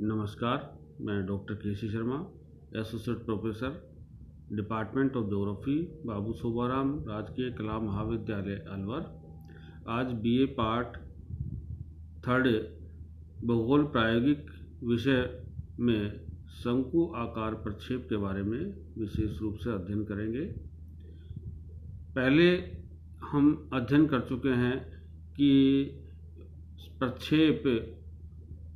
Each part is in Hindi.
नमस्कार, मैं doctor K C. Sharma, associate professor, department of geography, Babu Sobaram Rajkiya Kala महाविद्यालय अलवर। आज बीए पार्ट 3 भूगोल प्रायोगिक विषय में शंकु आकार प्रक्षेप के बारे में विशेष रूप से अध्ययन करेंगे। पहले हम अध्ययन कर चुके हैं कि प्रक्षेप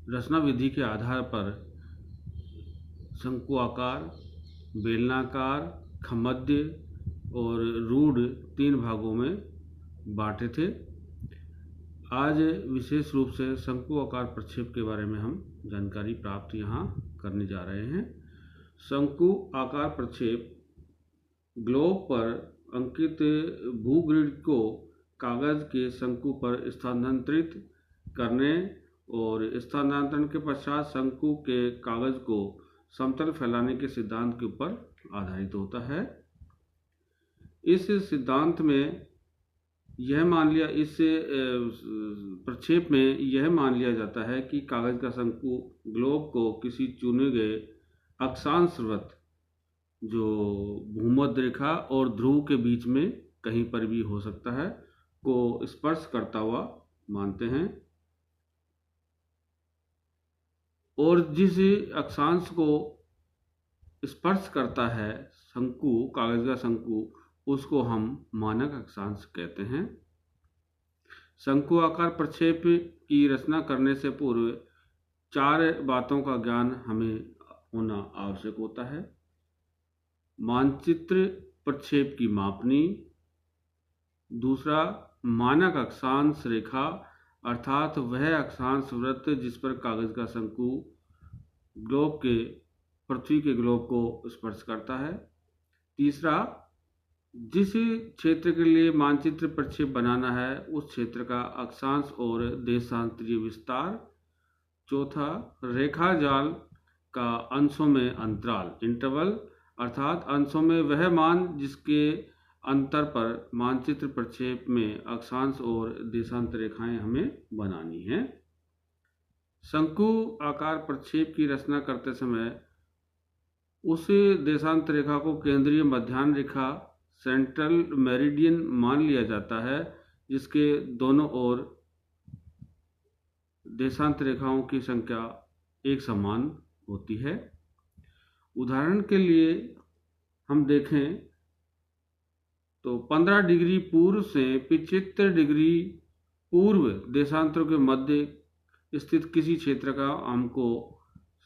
रचना विधि के आधार पर शंकु आकार, बेलनाकार, खमद्य और रूढ़ 3 भागों में बांटे थे। आज विशेष रूप से शंकु आकार प्रक्षेप के बारे में हम जानकारी प्राप्त यहाँ करने जा रहे हैं। शंकु आकार प्रक्षेप ग्लोब पर अंकित भूग्रिड को कागज के शंकु पर स्थानांतरित करने और स्थानांतरण के पश्चात शंकु के कागज को समतल फैलाने के सिद्धांत के ऊपर आधारित होता है। इस सिद्धांत में इस प्रक्षेप में यह मान लिया जाता है कि कागज का शंकु ग्लोब को किसी चुने गए अक्षांश वृत्त, जो भूमध्य रेखा और ध्रुव के बीच में कहीं पर भी हो सकता है, को स्पर्श करता हुआ मानते हैं। और जिस अक्षांश को स्पर्श करता है शंकु, कागज का शंकु, उसको हम मानक अक्षांश कहते हैं। शंकु आकार प्रक्षेप की रचना करने से पूर्व 4 बातों का ज्ञान हमें होना आवश्यक होता है। मानचित्र प्रक्षेप की मापनी, दूसरा मानक अक्षांश रेखा अर्थात वह अक्षांश वृत्त जिस पर कागज का शंकु पृथ्वी के ग्लोब को स्पर्श करता है। तीसरा, जिस क्षेत्र के लिए मानचित्र प्रक्षेप बनाना है उस क्षेत्र का अक्षांश और देशांतरीय विस्तार। चौथा, रेखा जाल का अंशों में अंतराल, इंटरवल, अर्थात अंशों में वह मान जिसके अंतर पर मानचित्र प्रक्षेप में अक्षांश और देशांतर रेखाएं हमें बनानी हैं। शंकु आकार प्रक्षेप की रचना करते समय उस देशांतर रेखा को केंद्रीय मध्याह्न रेखा, सेंट्रल मेरिडियन मान लिया जाता है, जिसके दोनों ओर देशांतर रेखाओं की संख्या एक समान होती है। उदाहरण के लिए हम देखें तो 15 डिग्री पूर्व से 75 डिग्री पूर्व देशांतरों के मध्य स्थित किसी क्षेत्र का हमको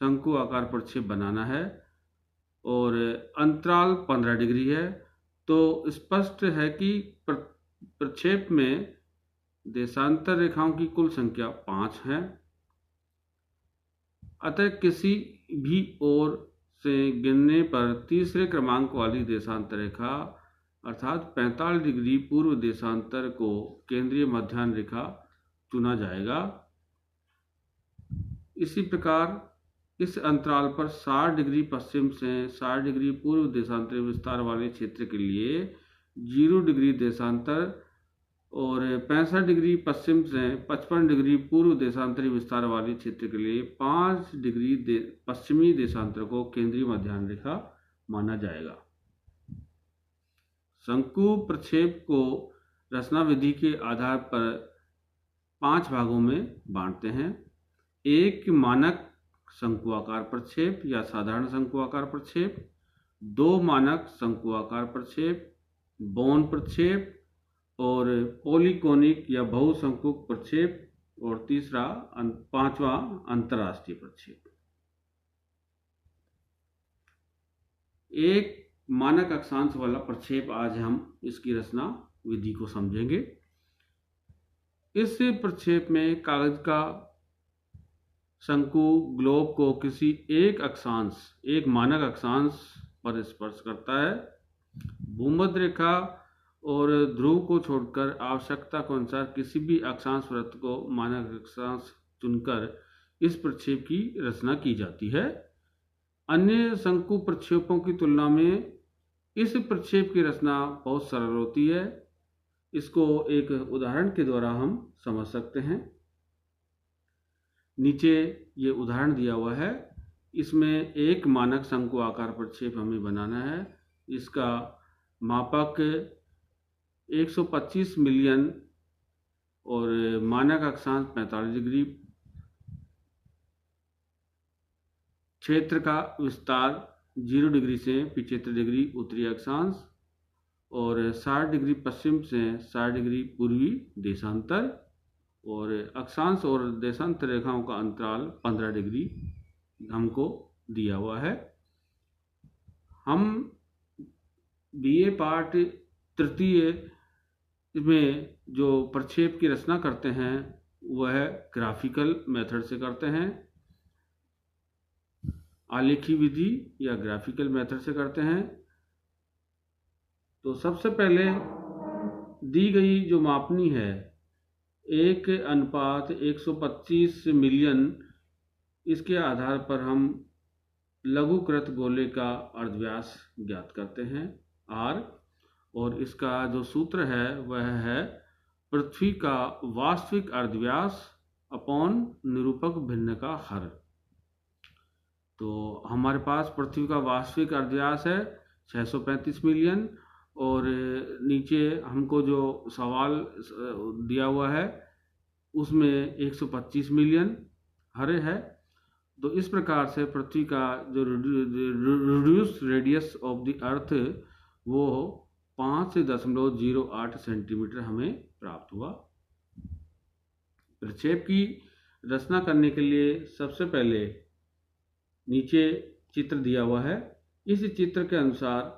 शंकु आकार प्रक्षेप बनाना है और अंतराल 15 डिग्री है, तो स्पष्ट है कि प्रक्षेप में देशांतर रेखाओं की कुल संख्या 5 है। अतः किसी भी ओर से गिनने पर तीसरे क्रमांक वाली देशांतर रेखा अर्थात 45 डिग्री पूर्व देशांतर को केंद्रीय मध्याह्न रेखा चुना जाएगा। इसी प्रकार इस अंतराल पर 60 डिग्री पश्चिम से 60 डिग्री पूर्व देशांतरीय विस्तार वाले क्षेत्र के लिए 0 डिग्री देशांतर और 65 डिग्री पश्चिम से 55 डिग्री पूर्व देशांतरीय विस्तार वाले क्षेत्र के लिए 5 डिग्री पश्चिमी देशांतर को केंद्रीय मध्याह्न रेखा माना जाएगा। शंकु प्रक्षेप को रचना विधि के आधार पर 5 भागों में बांटते हैं। एक, मानक शंकु आकार प्रक्षेप या साधारण शंकु आकार प्रक्षेप। 2, मानक शंकु आकार प्रक्षेप, बोन प्रक्षेप और पॉलीकोनिक या बहुशंकुक प्रक्षेप। और तीसरा, 5वां, अंतरराष्ट्रीय प्रक्षेप। एक मानक अक्षांश वाला प्रक्षेप, आज हम इसकी रचना विधि को समझेंगे। इस प्रक्षेप में कागज का शंकु ग्लोब को किसी एक मानक अक्षांश पर स्पर्श करता है। भूमध्य रेखा और ध्रुव को छोड़कर आवश्यकता के अनुसार किसी भी अक्षांश वृत्त को मानक अक्षांश चुनकर इस प्रक्षेप की रचना की जाती है। अन्य शंकु प्रक्षेपों की तुलना में इस प्रक्षेप की रचना बहुत सरल होती है। इसको एक उदाहरण के द्वारा हम समझ सकते हैं। नीचे ये उदाहरण दिया हुआ है, इसमें एक मानक शंकु आकार प्रक्षेप हमें बनाना है। इसका मापक 125 मिलियन और मानक अक्षांश 45 डिग्री, क्षेत्र का विस्तार 0 डिग्री से 75 डिग्री उत्तरी अक्षांश और 60 डिग्री पश्चिम से 60 डिग्री पूर्वी देशांतर, और अक्षांश और देशांतर रेखाओं का अंतराल 15 डिग्री हमको दिया हुआ है। हम बीए पार्ट तृतीय में जो प्रक्षेप की रचना करते हैं वह ग्राफिकल मेथड से करते हैं, आलेखी विधि या ग्राफिकल मेथड से करते हैं। तो सबसे पहले दी गई जो मापनी है 1:125 मिलियन, इसके आधार पर हम लघुकृत गोले का अर्धव्यास ज्ञात करते हैं r, और इसका जो सूत्र है वह है पृथ्वी का वास्तविक अर्धव्यास अपॉन निरूपक भिन्न का हर। तो हमारे पास पृथ्वी का वास्तविक अर्धव्यास है 635 मिलियन, और नीचे हमको जो सवाल दिया हुआ है उसमें 125 मिलियन हरे है। तो इस प्रकार से पृथ्वी का जो reduce radius of the earth वो 5.08 सेंटीमीटर हमें प्राप्त हुआ। प्रक्षेप की रचना करने के लिए सबसे पहले नीचे चित्र दिया हुआ है, इस चित्र के अनुसार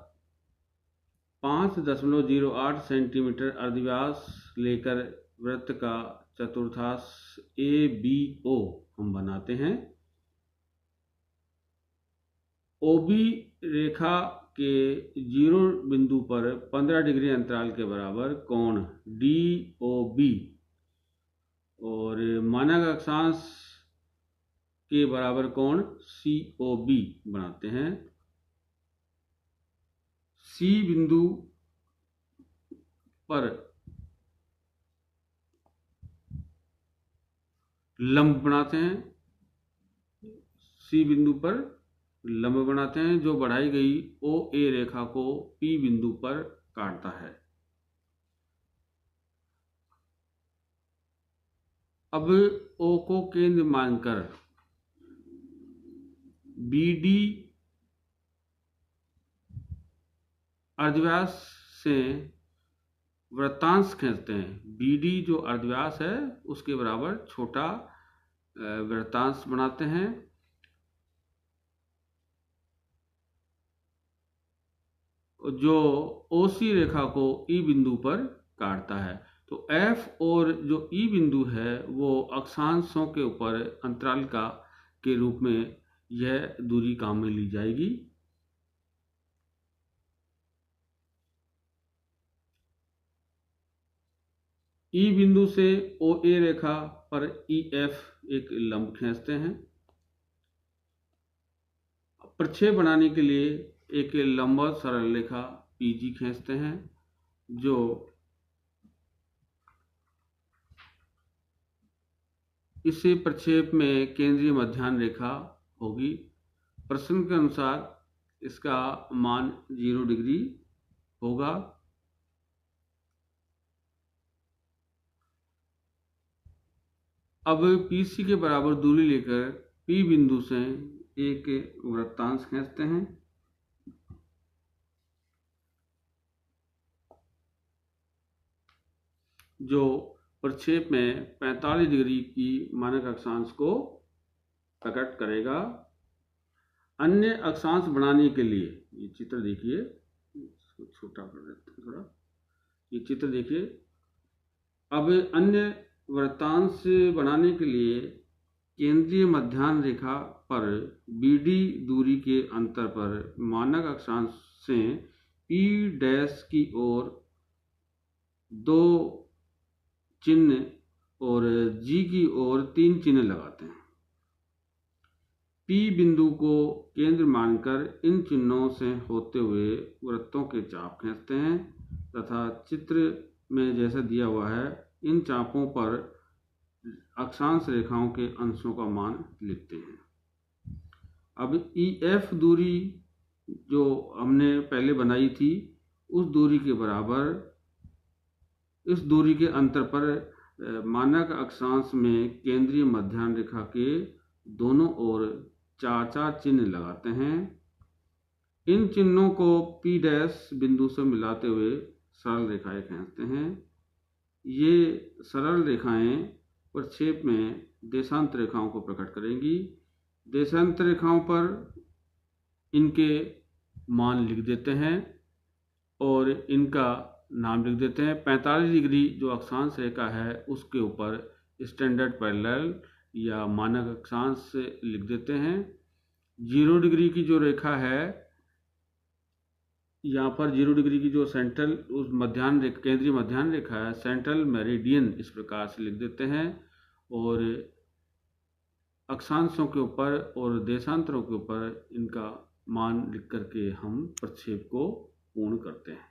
5.08 सेंटीमीटर अर्धव्यास लेकर वृत्त का चतुर्थांश ABO हम बनाते हैं। OB रेखा के 0 बिंदु पर 15 डिग्री अंतराल के बराबर कोण DOB और मानक अक्षांश के बराबर कोण COB बनाते हैं। C बिंदु पर लंब बनाते हैं, C बिंदु पर लंब बनाते हैं जो बढ़ाई गई OA रेखा को P बिंदु पर काटता है। अब O को केंद्र मानकर BD अर्धव्यास से वृत्तांश खींचते हैं। BD जो अर्धव्यास है उसके बराबर छोटा वृत्तांश बनाते हैं। जो OC रेखा को E बिंदु पर काटता है। तो F और जो E बिंदु है वो अक्षांशों के ऊपर अंतराल का के रूप में यह दूरी काम में ली जाएगी। E बिंदु से OA रेखा पर EF एक लंब खींचते हैं। प्रक्षेप बनाने के लिए एक लंबवत सरल रेखा PG खींचते हैं जो इस प्रक्षेप में केंद्रीय मध्याह्न रेखा होगी। प्रश्न के अनुसार इसका मान 0 डिग्री होगा। अब PC के बराबर दूरी लेकर P बिंदु से एक वृत्तांश खींचते हैं। जो प्रक्षेप में 45 डिग्री की मानक अक्षांश को प्रकट करेगा। अन्य अक्षांश बनाने के लिए ये चित्र देखिए, इसको छोटा कर देते हैं थोड़ा, ये चित्र देखिए। अब अन्य वृत्तांश बनाने के लिए केंद्रीय मध्याह्न रेखा पर BD दूरी के अंतर पर मानक अक्षांश से P डैश की ओर 2 चिन्ह और G की ओर 3 चिन्ह लगाते हैं। P बिंदु को केंद्र मानकर इन चिन्हों से होते हुए वृत्तों के चाप खींचते हैं तथा चित्र में जैसा दिया हुआ है इन चापों पर अक्षांश रेखाओं के अंशों का मान लिखते हैं। अब EF दूरी जो हमने पहले बनाई थी उस दूरी के बराबर इस दूरी के अंतर पर मानक अक्षांश में केंद्रीय मध्याह्न रेखा के दोनों ओर 4-4 चिन्ह लगाते हैं। इन चिन्हों को P डैश बिंदु से मिलाते हुए सरल रेखाएं खींचते हैं। ये सरल रेखाएं प्रक्षेप में देशांतर रेखाओं को प्रकट करेंगी। देशांतर रेखाओं पर इनके मान लिख देते हैं और इनका नाम लिख देते हैं। 45 डिग्री जो अक्षांश रेखा है उसके ऊपर स्टैंडर्ड पैरेलल या मानक अक्षांश लिख देते हैं। 0 डिग्री की जो रेखा है, यहाँ पर 0 डिग्री की जो सेंट्रल उस मध्याह्न रेखा केंद्रीय मध्याह्न रेखा है, सेंट्रल मेरिडियन इस प्रकार से लिख देते हैं और अक्षांशों के ऊपर और देशांतरों के ऊपर इनका मान लिख करके हम प्रक्षेप को पूर्ण करते हैं।